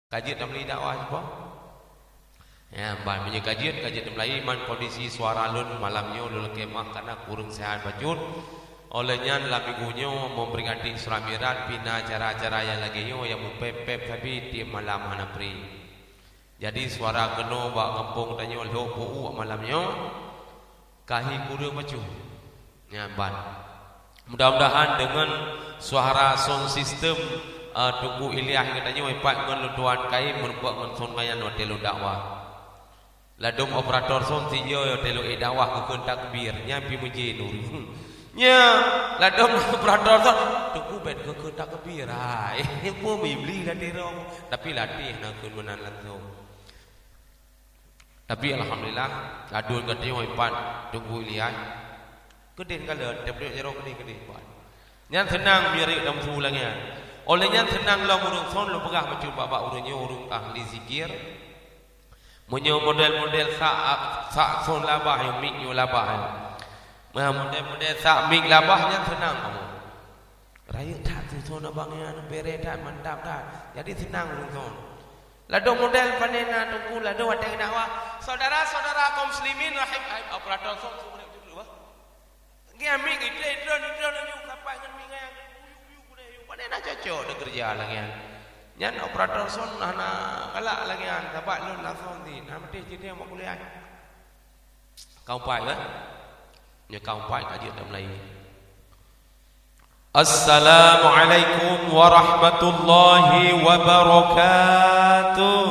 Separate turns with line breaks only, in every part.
Kajian dalam dakwah apa? Ya, ban punya kajian dalam man kondisi suara lun malamnya lul kemah karena kurang sehat bajut. Olehnya dalam minggunya memperingati Suramiran pina acara-acara yang lagi yang mupep tapi di malam hanapri. Jadi suara keno bak kampung tanya oleh puu malamnya kahi kurang baju. Ya, ban. Mudah-mudahan dengan suara sound system Tunggu Ilyah katanya wipat ngan lutuan kai merupakan ngan son mayan hotel dakwah. Ladom operator son tiyo hotel dakwah ke takbir nyampi muji nur. Nya ladom operator son tunggu ben ke takbir. Ai po beli kadirong tapi latih nak menan langsung. Tapi alhamdulillah adun katanya wipat Tunggu Ilyah. Kedin kala tapi jero kedin buat. Nyan tenang biar dam sulangnya. Olehnya tenang lah urung son lo pegah macam bapa urungnya urung ahli zikir. Munyo model-model sak son labah yang mik yo labah. Model-model sak mik labahnya tenang kamu. Raya tak tu son abangnya bere tak mantap tak. Jadi tenang urung son. Lado model panena tunggu lado ada dakwah. Saudara-saudara kaum muslimin rahim operator son sudah dulu bah. Dia mik itu nyuk kapai ngan mik yang nak cocok dah kerja lagi nyan operator son anak galak lagi dapat lun langsung di nama dia jadi mau kuliah kau pai kan nya kau pai kaji dalam lain. Assalamualaikum warahmatullahi wabarakatuh.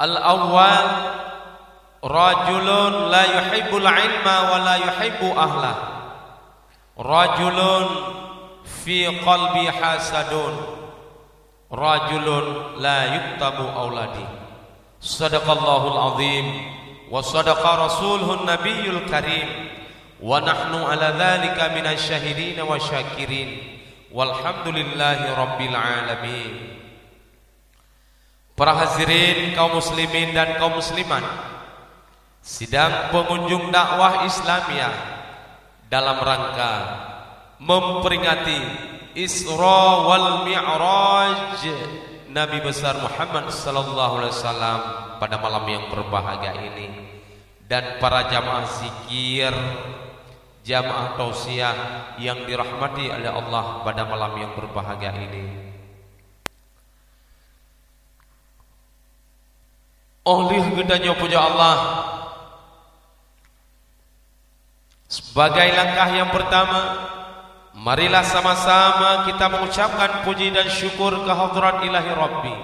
Al-awwal rajulun la yuhibbul ilma wa la yuhibbu ahlah. Rajulun fi qalbi hasadun. Rajulun la yuktabu auladi. Sadaqallahul azim wa sadaqa rasuluhun nabiyul karim wa nahnu ala dhalika minasy syahidin wa syakirin walhamdulillahi rabbil alamin. Para hadirin kaum muslimin dan kaum muslimat, sidang pengunjung dakwah Islamiyah dalam rangka memperingati Isra wal Mi'raj Nabi besar Muhammad sallallahu alaihi wasallam pada malam yang berbahagia ini, dan para jamaah zikir, jamaah tausiah yang dirahmati oleh Allah pada malam yang berbahagia ini. Oleh gedanya puja Allah, sebagai langkah yang pertama, marilah sama-sama kita mengucapkan puji dan syukur kehadirat Ilahi Rabbi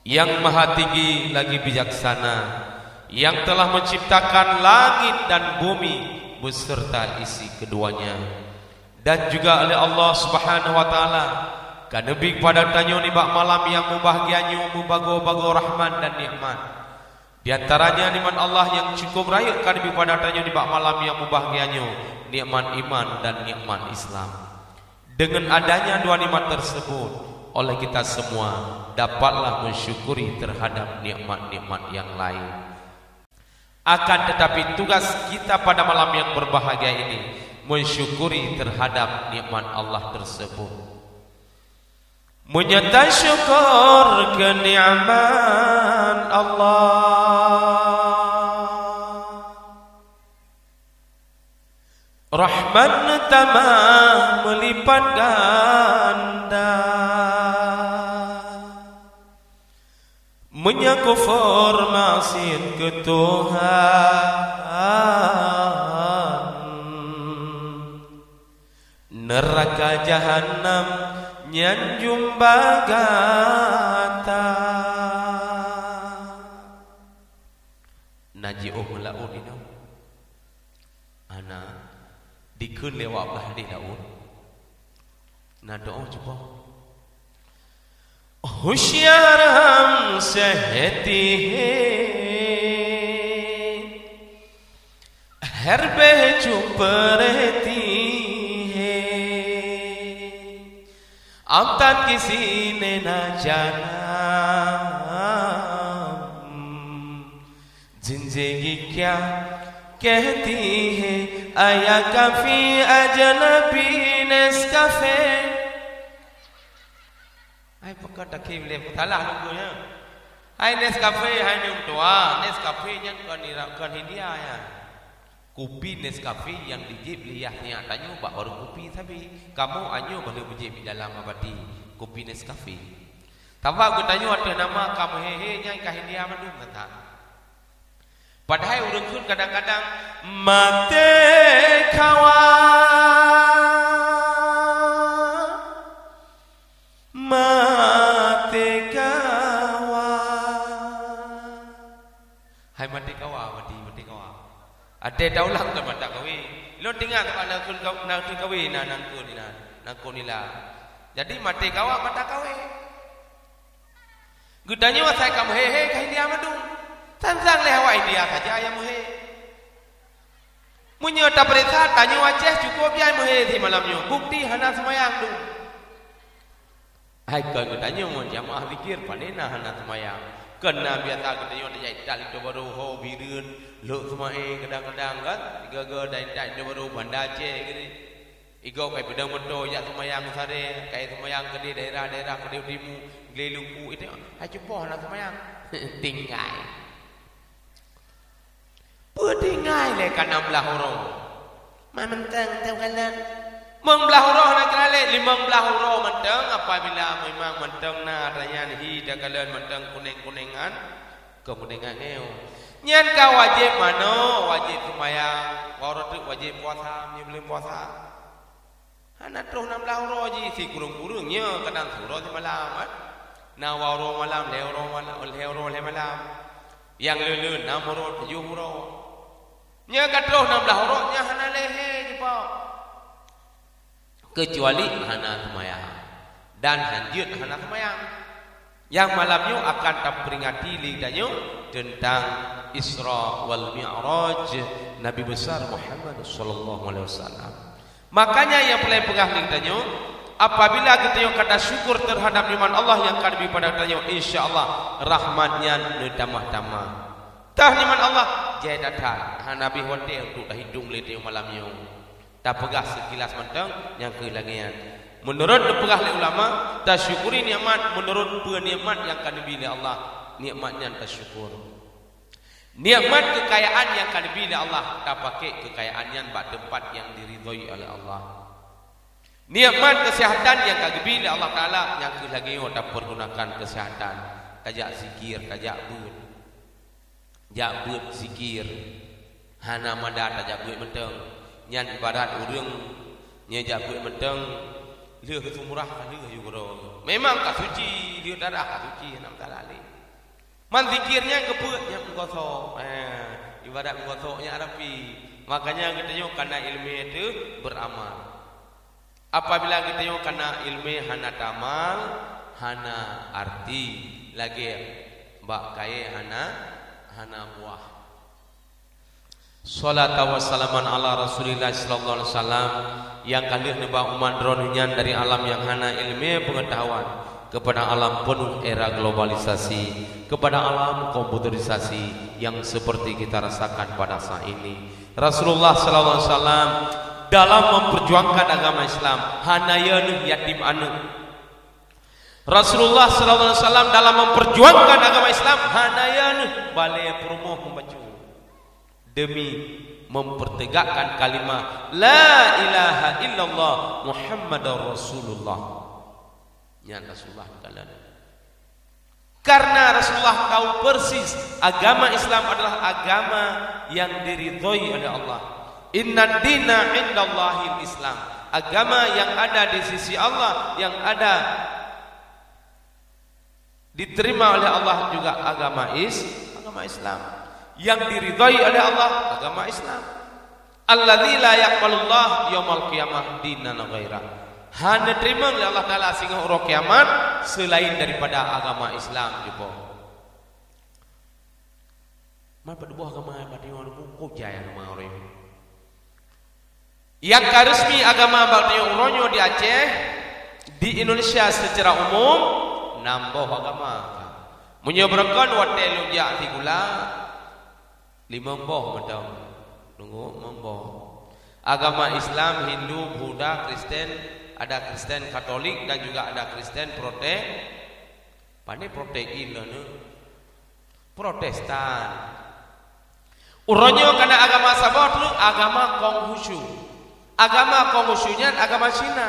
yang maha tinggi lagi bijaksana, yang telah menciptakan langit dan bumi beserta isi keduanya, dan juga oleh Allah Subhanahu wa taala kanebik pada tanyo ni bak malam yang mubahagianyo mubago-bago rahmat dan nikmat. Di antaranya nikmat Allah yang cukup raya kadang pada tanya di bak malam yang mubahagianyo nikmat iman dan nikmat Islam. Dengan adanya dua nikmat tersebut, oleh kita semua dapatlah mensyukuri terhadap nikmat-nikmat yang lain. Akan tetapi tugas kita pada malam yang berbahagia ini mensyukuri terhadap nikmat Allah tersebut. Menyata syukur kenikmatan Allah, rahmat tamah melipat ganda, menyakufur maksiat ke Tuhan, neraka jahanam nyanjung bagata. Naji'uh melaun ini ana dikeun lewat belah di daun. Na doa coba husyaram sehati herbe chupareti amtat kisi ne na jana जिंदगी क्या कहती है आया काफी अजनबी Nescafe Ai pakai tak boleh salah lukunya. Ai Nescafe hai minum tua, Nescafe nya kan India ya. Kopi Nescafe yang dijip liahnya tanya bak baru kopi tapi kamu anyo boleh bujip di dalam abadi kopi Nescafe. Tawa aku tanya ada nama kamu hehe nya ka India mandum kata. Padahal urang kun kadang-kadang mate kawan mate kawan. Hai mate kawan mate kawan. Ada daulah ke mata kawi. Lo tinggal ke mana kun nang kawi nang kun nila. Jadi mate kawan mata kawi. Gudanya wasai kamu hehe ka India mandung. Tansang lewa India saja yang muhe. Munyo tak periksa tanya Aceh cukup ya muhe di malamnya. Bukti hana semayang tu. Hai kan tanya mun jamaah zikir panena hana semayang. Kena biasa katanya ada jai itu baru ho bireun lo semae kadang-kadang kan gaga dai itu baru Banda Aceh gini. Igo kai pedang mendo ya semayang sare kai semayang ke di daerah-daerah ke timu gelumpu itu. Hai cupo hana semayang. Tinggal Pedingai le kanam lahoro. Mai mentang teu kalan. Meng lahoro nak kale 15 huro mentang apabila memang mentang na rayan hi da kalan mentang kuning-kuningan kekuningan neu. Nyan ka wajib mano wajib sembahyang, wajib wajib puasa, belum puasa. Hana terus 16 huro ji si kurung-kurungnya kadang huro di malam kan. Na waro malam lehoro malam. Yang lelun 6 huro 7 huro. Nya katro 16 huruf nya hana lehe jepa. Kecuali hana semayang dan hanjut hana semayang. Yang malamnya akan terperingati lidahnya tentang Isra wal Mi'raj Nabi besar Muhammad sallallahu alaihi wasallam. Makanya yang paling pegang lidahnya apabila kita yang kata syukur terhadap nikmat Allah yang kami pada tanya insyaallah rahmatnya ditambah-tambah. Tah nikmat Allah jaya datang. Nabi hotel untuk dah hidung lete malamnya. Tak pegah sekilas mentang yang kehilangan. Menurut pegah oleh ulama, tasyukuri nikmat menurut penikmat yang kami pilih Allah. Nikmatnya tasyukur. Nikmat kekayaan yang kami pilih Allah, tak pakai kekayaannya bak tempat yang diridhoi oleh Allah. Nikmat kesehatan yang kami pilih Allah Taala yang kehilangan tak pergunakan kesehatan. Kajak zikir, kajak jabut zikir hana madat jabut menteng nyan ibadat urang nya jabut menteng leuh ke sumurah leuh juga memang ka suci leuh darah ka suci nam talali man zikirnya kepeut nya ngoso ibadat ngoso nya arapi makanya kita yo kana ilmu itu beramal apabila kita yo kana ilmu hana tamal hana arti lagi mbak kaya hana buah. Salat wa salaman ala Rasulillah sallallahu alaihi wasallam yang kalih nebak umat dronyan dari alam yang hana ilmu pengetahuan kepada alam penuh era globalisasi, kepada alam komputerisasi yang seperti kita rasakan pada saat ini. Rasulullah sallallahu alaihi wasallam dalam memperjuangkan agama Islam hana yatim anu. Rasulullah sallallahu alaihi wasallam dalam memperjuangkan agama Islam hanayan balai promo membaca demi mempertegakkan kalimat la ilaha illallah Muhammadar Rasulullah. Ya Rasulullah kalian. Karena Rasulullah tahu persis agama Islam adalah agama yang diridhoi oleh Allah. Inna dina indallahil Islam. Agama yang ada di sisi Allah yang ada diterima oleh Allah juga agama Islam yang diridhai oleh Allah agama Islam. Alladzi la yaqbalullah yaumul qiyamah dinan ghaira. Hanya terima oleh Allah Taala sehingga hari kiamat selain daripada agama Islam juga. Mana pada buah agama pada orang kok jaya nama orang. Yang resmi agama Baktio Uronyo di Aceh di Indonesia secara umum nambah agama menyeberangkan hotel lujak tigula 5 macam nunggu memboh agama Islam, Hindu, Buddha, Kristen ada Kristen Katolik dan juga ada Kristen Protestan. Uronyo karena agama sabot lu agama Konghucu. Agama Konghucunya agama Cina.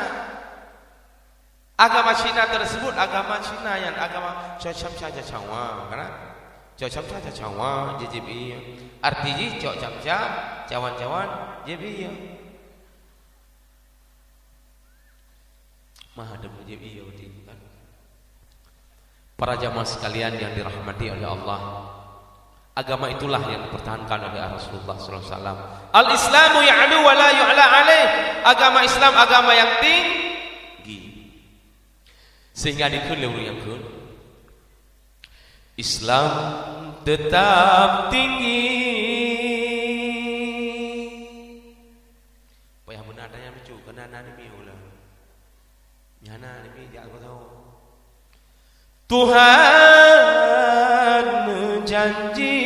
Agama Cina tersebut agama Cina yang agama Cocam saja cawa, karena Cocam saja cawa JJB. Artinya Cocam cawan-cawan JB. Maha demi JB kan. Para jamaah sekalian yang dirahmati oleh Allah, agama itulah yang dipertahankan oleh Rasulullah SAW. Al-Islamu ya'lu wa la yu'la alaih. Agama Islam agama yang tinggi. Sehingga dikul yang kun Islam tetap tinggi. Payah benar tanya lucu kena nani miula. Nyana ni jak aku tahu. Tuhan menjanji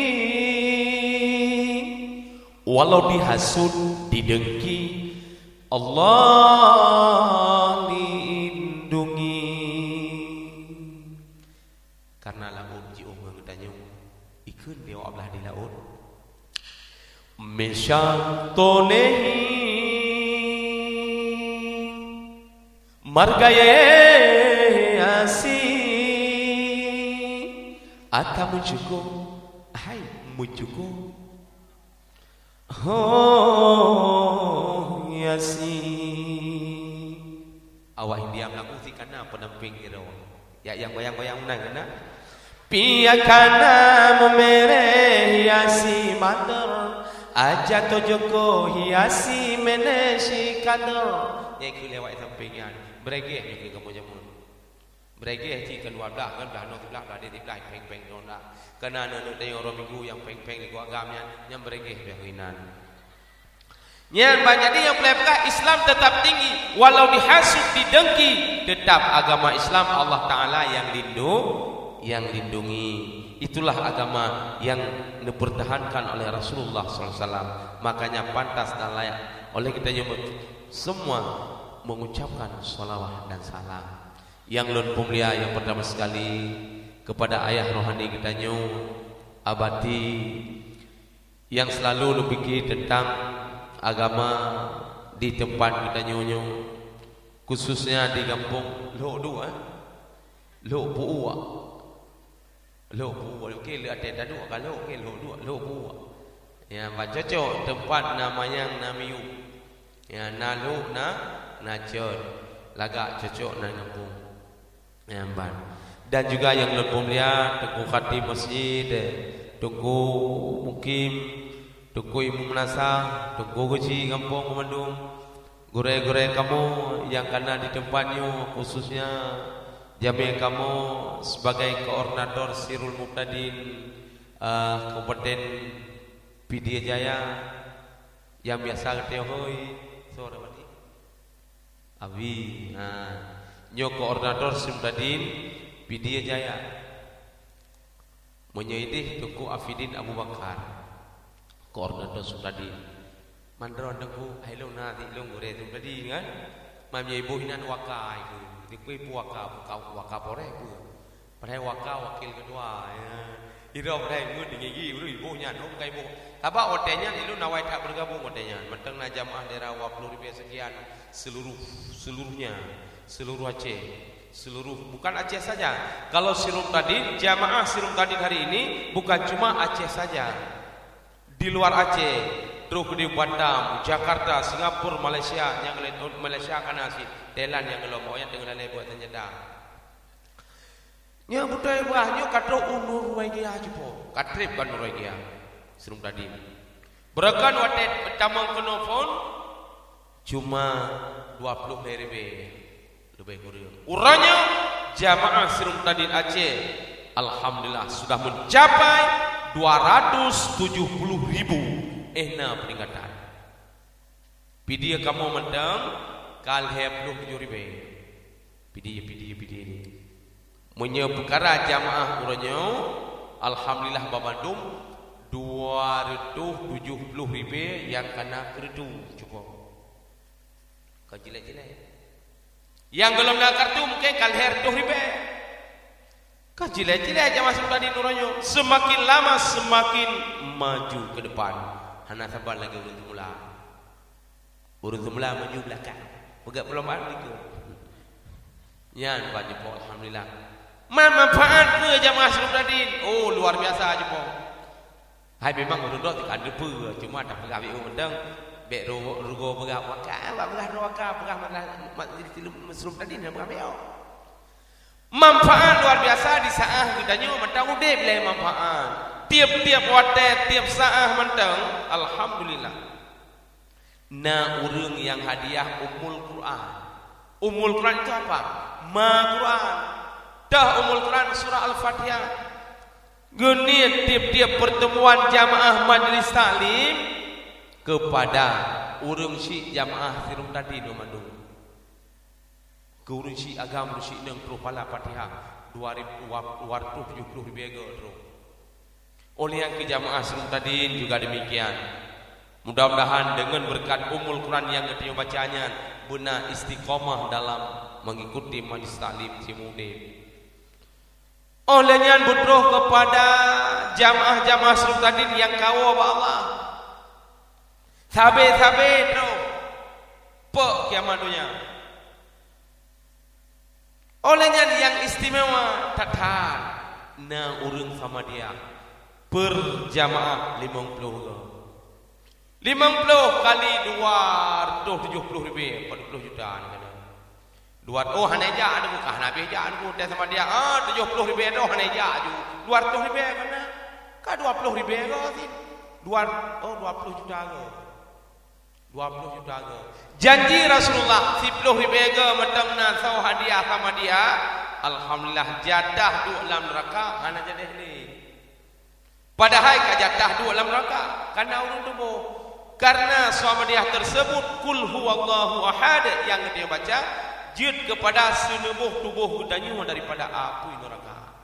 walau dihasut, didengki, Allah lindungi. Karena laut ji umang tanya ikun dia ablah di laut. Mesyantonehi margaye asi ata mujuko hai mujuko oh yasi awak India melaku si kana penamping kira ya yang bayang-bayang menang kana pia kana memere hiasi mater aja tojoko hiasi meneshi kador ya ikut lewat sampingnya berege juga kamu jamun berege ci kedua belah kan belah no belah di belah peng-peng nona kena nanu tengok orang minggu yang peng-peng di agamanya yang berege behinan yang banyak dia yang pelapakah Islam tetap tinggi walau dihasut didengki tetap agama Islam Allah Ta'ala yang lindungi. Itulah agama yang dipertahankan oleh Rasulullah SAW. Makanya pantas dan layak oleh kita semua mengucapkan salawat dan salam. Yang lun pemulia yang pertama sekali kepada ayah rohani kita abadi yang selalu lebih tentang agama di tempat kita khususnya di kampung Lo Buwa. Lo Buwa okey le ada dua kalau okey Lo Buwa. Ya cocok tempat namanya Namiu. Ya nalu nacer. Lagak cocok na kampung. Ya ban. Dan juga yang lebih mulia Tengku Khatib Masjid, Tengku Mukim, Tengku Ibu Menasah, Tengku Guci Kampung Komandung. Gure-gure kamu yang kena di tempatnya khususnya Jamil kamu sebagai koordinator Sirul Muqtadin Kabupaten Pidie Jaya yang biasa ketehoi sore tadi Abi nyo koordinator Sirul Muqtadin Pidie Jaya menyaidih Tuku Afidin Abu Bakar koordinator Sirul Muqtadin mandron Tuku hello na ti long gore Sirul Muqtadin kan mamnya ibu hinan wakai ku dikui waka pore ku pada waka wakil kedua ya iro pada ngut ngigi uru ibunya dong kai bu taba otenya ilu nawai tak bergabung otenya menteng na jamaah daerah 20.000 sekian seluruhnya seluruh Aceh seluruh bukan Aceh saja kalau Sirul Muqtadin jamaah Sirul Muqtadin hari ini bukan cuma Aceh saja di luar Aceh terus di Batam, Jakarta, Singapura, Malaysia yang Malaysia kan asli Thailand yang kelompok yang dengan lain buat ternyata nya budaya bahnya katro unur wagia jepo katrip kan wagia Sirul Muqtadin berakan watet pertama kenofon cuma 20.000 lebih kurang uranya jamaah Sirul Muqtadin Aceh alhamdulillah sudah mencapai 270.000 peningkatan. Pidia kamu mendang kal 27.000. Pidia ini. Munyo perkara jamaah uranyo alhamdulillah Babandung 270.000 yang kena kerdu cukup. Kau jelek-jelek. Yang belum nak kartu mungkin kalher tuh ribe. Kecil-kecil aja masuk tadi nuranyo. Semakin lama semakin maju ke depan. Hana sabar lagi urut mula. Urut mula maju belakang. Pegak belum ada ke. Yan baju po alhamdulillah. Manfaat ke jamaah Sulukdadin? Oh luar biasa aja po. Hai memang urut tak ada apa. Cuma tak pegak biu mendang. Bek rugo pegak wakah, pegak wakah, pegak Sulukdadin pegak biu. Manfaat luar biasa di saat kita nyu mentang udip le manfaat. Tiap-tiap waktu, tiap saat mentang alhamdulillah. Na urang yang hadiah Ummul Quran. Ummul Quran itu apa? Ma Quran. Dah Ummul Quran surah Al-Fatihah. Geni tiap-tiap pertemuan jamaah majlis taklim kepada urang si jamaah Sirung tadi no mandung. Guru si agama si nang terupala Fatihah 270 ribu oleh yang ke jamaah Sirung tadi juga demikian. Mudah-mudahan dengan berkat Ummul Quran yang kita bacanya benar istiqomah dalam mengikuti majlis taklim Cimude. Olehnya butuh kepada jamaah-jamaah Sirung tadi yang kau Allah. Sabe-sabe tu pe kiamadunya. Olehnya yang istimewa tatar na urang sama dia berjamaah 50 kali 270 ribu 40 juta oh haneja ada muka nabi ja ada muka sama dia 70 ribu doh haneja ju 200 ribu kana ka 20 ribu go sih 20 juta go 20 juta go. Janji Rasulullah 10 ribu matang na sau hadiah sama dia. Alhamdulillah jadah du dalam neraka hana jadah ni. Padahal ka jadah du dalam neraka karena urang tubuh. Karena suama dia tersebut kul huwallahu ahad yang dia baca jid kepada seluruh tubuh danyu daripada api neraka.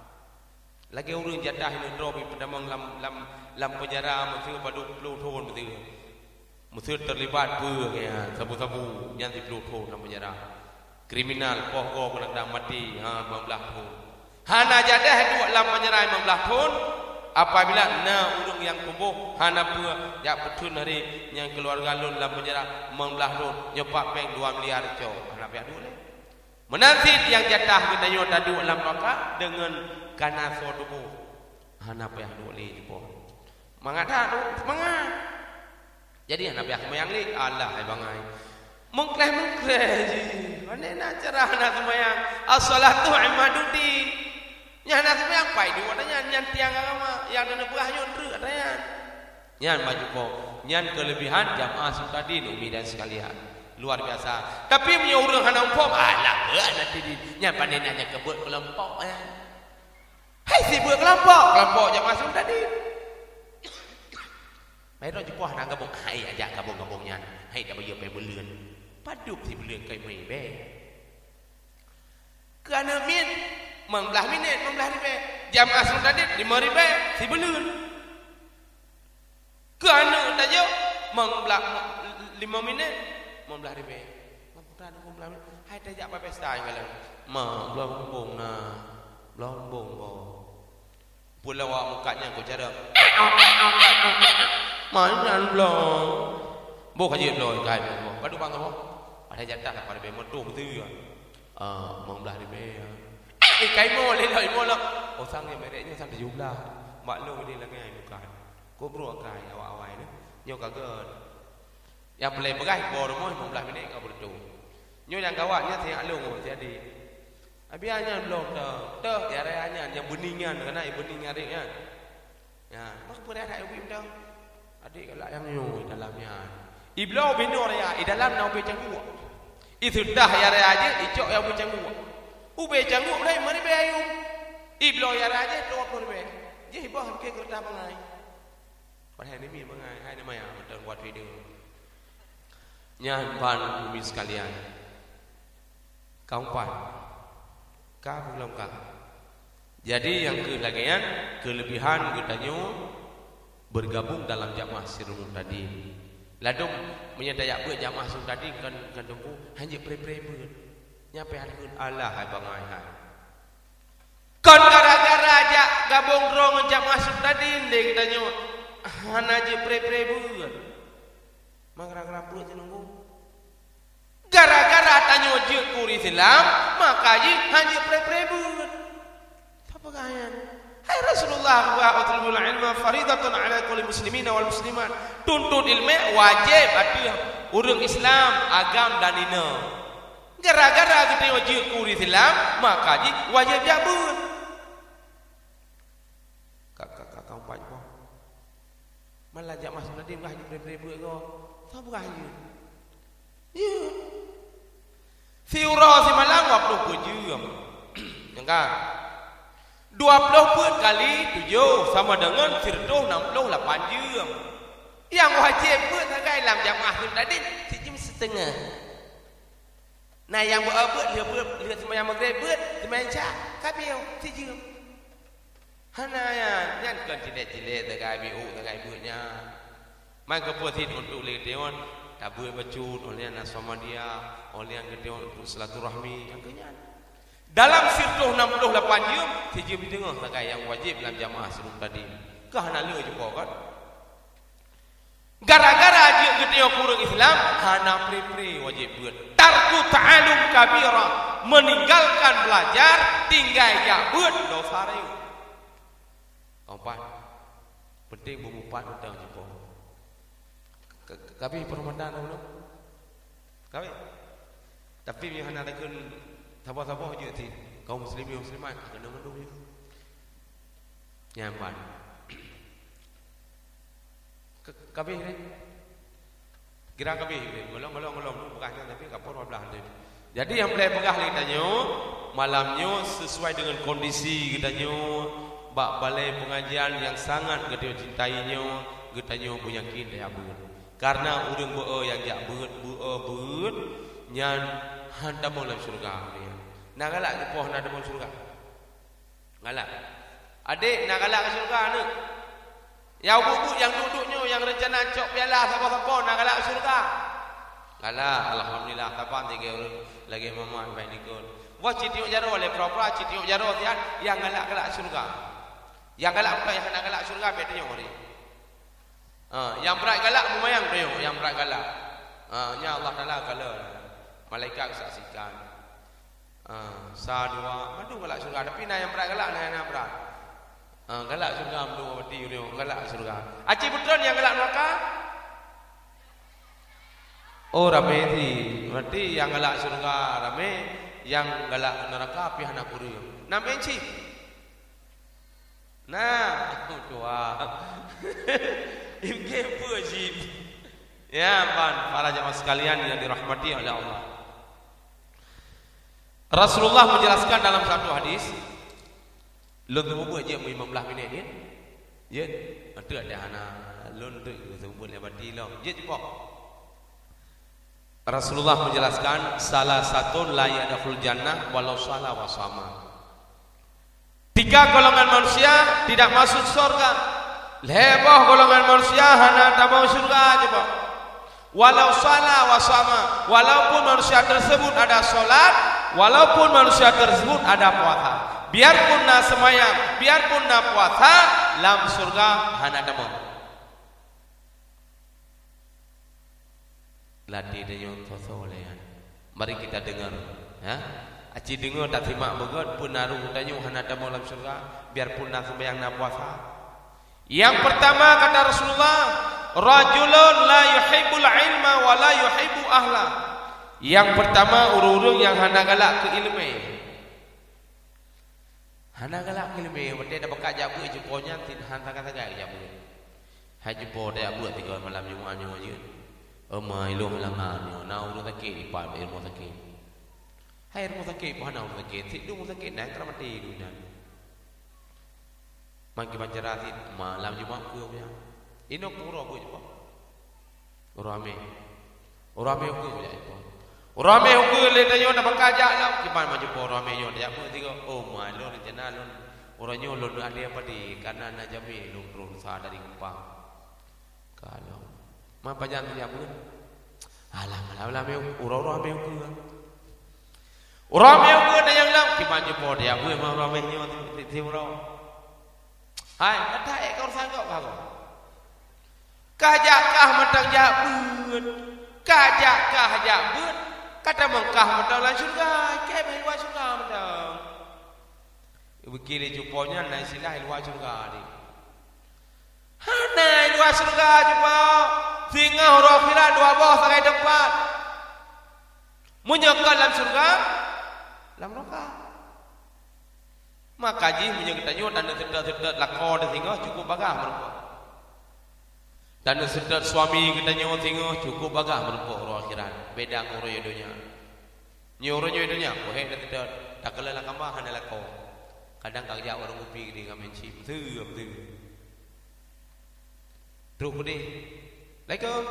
Lagi urang jadah ni drobi pada lam penjara mesti pada 20 tahun betul. Mesti terlibat ya sabu-sabu yang di peluru dalam penjara. Kriminal poh kena mati 15 tahun. Hana jadah dua dalam penjara 15 tahun apabila na urang yang tumbuh hana pua ya betul hari yang keluarga lun dalam penjara 15 tahun nyopak peng 2 miliar co. Hana pihak dulu. Menanti yang jatah kita nyo tadi dalam neraka dengan kana so tubuh. Hana pihak dulu po. Mangada tu semangat. Jadi anak biak semayang ni Allah ai bangai. Mengkleh ji. Mana nak cerah nak semayang? As-salatu imaduddin. Nya nak semayang pai di wadanya nyan tiang agama yang dana berah nyon reu katanya. Nyan maju ko. Nyan kelebihan jamaah Sulukdadin umi dan sekalian. Luar biasa. Tapi punya urang hana umpam alah nanti di nyan pandai nanya kebut kelompok Hai si buat kelompok jamaah Sulukdadin. Mai ro jepoh nang gabung hai aja gabung-gabung nyan. Hai dah bayar pai beleun. Paduk si beleun kai mai be. Kerana min 15 minit 15 ribu. Jamaah Sulukdadin 5 ribu si beleun. Kerana tajo 5 minit 15 ribu. Mamputan 15 minit. Hai tajak pai pesta ngalan. Ma belum bong nah. Belum bong bo. Pulau awak mukanya kau cara. Mana belum? Bok aja belum kai bok. Padu bang apa? Ada jatah pada be motor betul. 15 ribu. Kai mo le lai mo lah. Oh sang ni mereknya sang 17. Maklum dia lagi ai bukan. Ko bro kai awak-awak ni. Nyo kagak. Yang boleh pegai bo rumah 15 minit kau betul. Nyo yang gawatnya saya alung jadi. Abianya belum dah ya rayanya yang beningan kena bening adik kan. Ya, mak pernah ada ibu dah. Adik galak yang nyu dalamnya. Iblau binor ya, di dalam na ube canggu. Itu dah ya raya aja, icok ya ube canggu. Ube canggu mulai mari be ayu. Iblau ya raya aja 20 be. Jadi bah ke kereta pangai. Padahal ni mi pangai, hai nama ya betul buat video. Nyan pan bumi sekalian. Kaumpan kah belum kah? Jadi yang kelagian kelebihan kita nyu bergabung dalam jamaah Sirung tadi. Ladung menyatakan buat jamaah Sirung tadi kan tempuh hanya pre-pre Nyampe hankun Allah hai bangai hai. Kon gara-gara aja gabung rong aja masuk tadi ndek kita nyo. Hana je pre-pre buat. Mangra-ngra buat nunggu. Gara-gara tanyo je kuri Islam, maka je hanya pre-pre buat. Apa gaya? Hai Rasulullah wa atlubul ilma faridatun ala kulli muslimin wal muslimat. Tuntut ilmu wajib atuh urang Islam agam dan dina. Gara-gara kita wajib kuri Islam, maka ji wajib jabut. Kakak umpat ko. Malah jak masuk nanti ngah ji pre-pre ko. Apa gaya? Ya. Fiura si malang 20 jam. Engkau 20 kali 7 sama dengan 168 jam. Yang wajib buat sebagai dalam jamaah tadi 1 jam setengah. Nah yang buat dia sembahyang maghrib buat sembahyang isyak kabil 1 jam. Hana ya nyan kan cilet-cilet sebagai biu sebagai buatnya. Mai ke posisi untuk ledeon tabu bacut oleh anak sama dia, oleh yang gede untuk silaturahmi yang kenyan. Dalam 168 jam, sejam dengar sebagai yang wajib dalam jamaah sebelum tadi. Kehana le je kan? Gara-gara dia gede kurang Islam, hana pre-pre wajib buat. Tarku ta'alum kabira, meninggalkan belajar, tinggal ya buat dosa reu. Empat. Penting bumupat utang jepo. Kami permandan dulu. Kami. Tapi yang hana tekun sabar-sabar je ti kaum muslimin muslimat kena mendung je. Nyaman. Kabeh ni. Kira kabeh ni. Golong bukannya tapi kapur belah ni. Jadi yang boleh pegah kita nyo malamnya sesuai dengan kondisi kita nyo bak balai pengajian yang sangat kita cintainya kita nyo punya kin dia abun. Karena urang beu yang jak beut nyan handa dalam surga ni. Nak galak ke poh nak dalam surga? Galak. Adik nak galak ke surga ni? Yang bubu yang duduknya yang rencana cok piala siapa-siapa nak galak ke surga? Galak, alhamdulillah tapan 3 orang lagi mama baik nikun. Wah citiuk jaro le pro-pro citiuk jaro tian yang galak surga. Yang galak bukan yang nak galak surga bedanya ori. Yang berat galak memayang dia, yang berat galak. Ya Allah Taala kala malaikat saksikan. Sa 2 madu galak surga tapi nah yang berat galak nah yang berat. Galak surga mdu mati dia galak surga. Aci betul yang galak neraka? Oh rame si. Berarti yang galak surga rame, yang galak neraka pi hana kuri. Namanya ci. Nah, tua. Ini apa sih? Ya, para jemaah sekalian yang dirahmati oleh Allah. Rasulullah menjelaskan dalam satu hadis, lun tubuh aja 15 minit ni. Ya, ada anak lun tu tubuh lebati lo. Ya cepat. Rasulullah menjelaskan salah satu la yadkhul jannah walau shala wa sama. 3 golongan manusia tidak masuk surga. Lebah golongan manusia hana tak mau surga coba. Walau salah wasama, walaupun manusia tersebut ada solat, walaupun manusia tersebut ada puasa, biarpun na semayang, biarpun na puasa, dalam surga hana tak mau. Latih dia sosolehan. Mari kita dengar, ya. Aci dengar tak simak begot pun naruh tanya hana tak mau dalam surga, biarpun na semayang na puasa. Yang pertama kata Rasulullah, rajulun la yuhibbul ilma wa la yuhibbu ahla. Yang pertama urung-urung yang hana galak ke ilmu. Hana galak ke ilmu, berarti ada bekas jabu jeponya hantar kata gak jabu. Hai jepo dia buat 3 malam Jumaatnya aja. Mai lu halangan na urung sakit pa ilmu sakit. Hai ilmu sakit pa na urung sakit, sidu sakit nak mati dunia. Maki pancarati malam Jumaat ku ya. Ino pura bu jepo. Urame ku ya jepo. Urame ku le tayo na bakaja la kipan ma jepo urame yo dia bu tigo. Oh my lord rencana lon. Oranyo lon ada apa di kanan na jami lon ron sa dari Kupang. Kalau ma pajan dia bu. Alah urame ku. Ramai pun ada yang lang, gimana pun dia pun memang ramainya tiba-tiba. Hai, ada ekor sanggup kau. Kajakah matang jabut, kajakah jabut, kata mengkah matang lan surga, kemeh luar surga matang. Begini jupanya naik silah luar surga ni. Naik luar surga jupa, tinggal orang kira dua bawah sangai depan. Menyokal dalam surga, dalam neraka. Maka ji menyokal tanya dan sedot lakor di tinggal cukup bagah mereka. Dan sedot suami kita nyawa tinggal cukup bagah mereka orang akhirat. Beda ngoro yodonya. Nyoro yodonya, kohek dan sedot. Tak kala lah kambah hana lakor. Kadang kerja orang kopi di kami cip, betul. Terus ni, Assalamualaikum.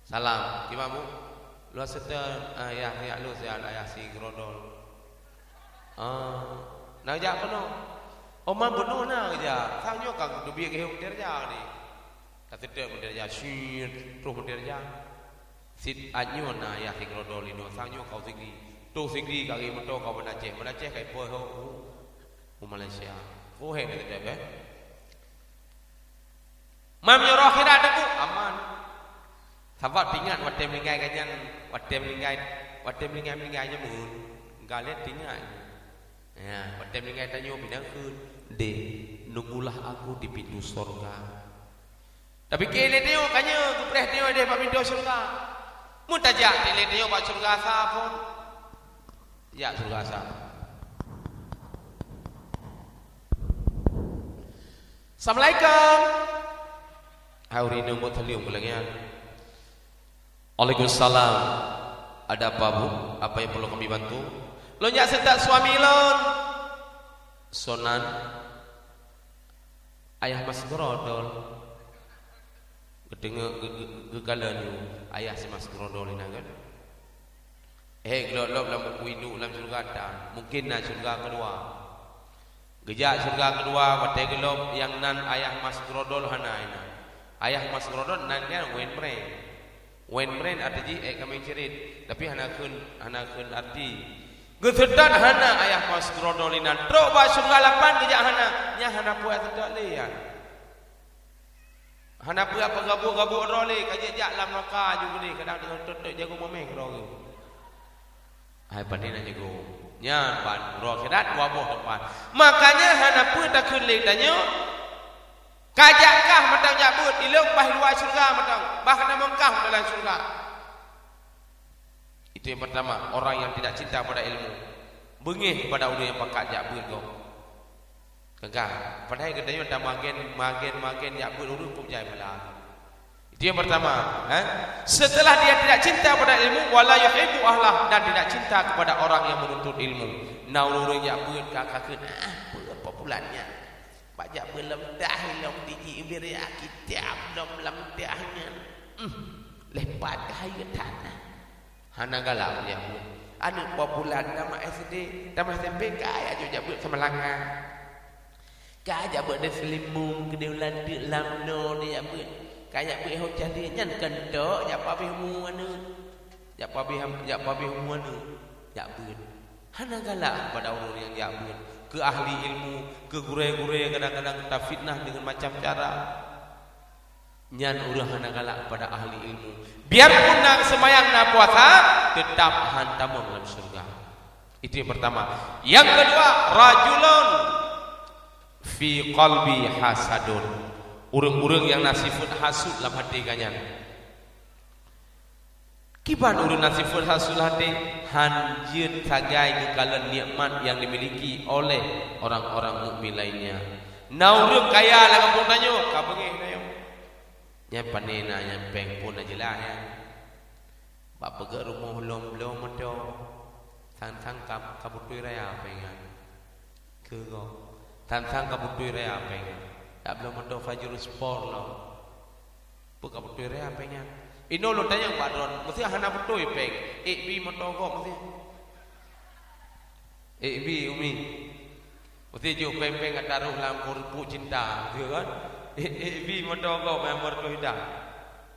Salam, gimana? Lu sedar ayah lu saya ayah si grodol. Nak jak kono. Oman bono na kerja. Sanyo kang dubi ke hong derja ni. Kata dia derja syir, terus derja. Sit anyo na ayah si grodol ino. Sanyo kau tinggi. Tu tinggi kaki motor kau menaceh kai po ho. Malaysia. Oh hei kata dia. Mam yo akhirat aku aman. Sahabat ingat watem lingai kanyan, watem lingai nya mun. Galet ingat. Ya, watem lingai tanyo bidang kun. De, nunggulah aku di pintu surga. Tapi kele dia kanya kupreh dia de pa pintu surga. Mun tajak kele dia pa surga sa pun. Ya surga sa. Assalamualaikum. Hari ini mau taliung pulangian. Waalaikumsalam. Ada apa bu? Apa yang perlu kami bantu? Lo nyak sedak suami lon. Sonan. Ayah mas grodol. Kedengar gegalan ayah si mas grodol ini kan. Gelap dalam windu dalam surga dan mungkin nak surga kedua. Gejak surga kedua pada gelap yang nan ayah mas grodol hana ina. Ayah mas grodol nan kan wen brain arti kami cerit tapi hana kun arti gesedat hana ayah mas grodol ina trok ba surga lapan gejak hana puas sedak le ya. Hana puas gabu role kajak lam neraka juga ni kadang dengan tutuk jago memeh role. Hai pandai jago. Nya ban ro kirat wabuh tempat. Makanya hana pun tak kulik tanya. Kajakkah matang jabut ilung bah luar surga matang. Bah kena mengkah dalam surga. Itu yang pertama, orang yang tidak cinta pada ilmu. Bengih pada orang yang pakat jabut kau. Kagak. Padahal katanya dah magen jabut urut pun jai malah. Itu yang pertama, Setelah dia tidak cinta pada ilmu wala yuhibbu ahlah dan tidak cinta kepada orang yang menuntut ilmu. Naurung jabut kakak apa bulannya? Bajak belum dah long tiji biria kitab belum dahnya. Lepat hai tanah. Hana galau jabut. Anu bulan nama SD, nama SMP kaya jo jabut sama langan. Kaya jabut de selimung kedeulan de lamno dia jabut. Kayak bih hujah dia nyan kendok jak pabih muanu. Jak pabih muanu. Jak beun. Hana galak pada orang yang jak beun. Ke ahli ilmu, ke gure-gure kadang-kadang kita fitnah dengan macam cara. Nyan urang hana galak pada ahli ilmu. Biarpun nak sembahyang nak puasa, tetap hantam dalam surga. Itu yang pertama. Yang kedua, rajulun fi qalbi hasadun. Urang-urang yang nasifut hasud dalam hati kanyan. Kiban urang nasifut hasud hati hanjir tagai kekalan nikmat yang dimiliki oleh orang-orang mukmin lainnya. Naurung kaya lah kampung tanyo, ka bengih nayo. Nya panena nya peng pun ajelah ya. Bak pegak rumah lom medo. Sang kabutui raya pengan. Ke go. Sang kabutui raya pengan. Tak belum ada fajr sport lah. Buka betul dia apanya? Ino lo tanya padron, mesti hana betul peng. Bi motor kok mesti. Bi umi. Mesti jo peng taruh dalam kurpu cinta, dia kan? Bi motor kok memang betul dah.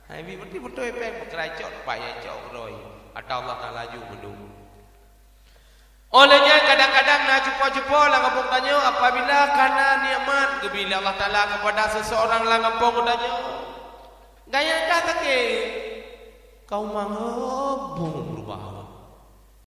Hai bi betul peng kerajot payah cok roi. Ada Allah Taala ju mendung. Olehnya kadang-kadang nak jumpa-jumpa lah ngapung tanya apabila karena nikmat bila Allah Taala kepada seseorang lah ngapung tanya. Gaya kata ke kau mangabung berubah.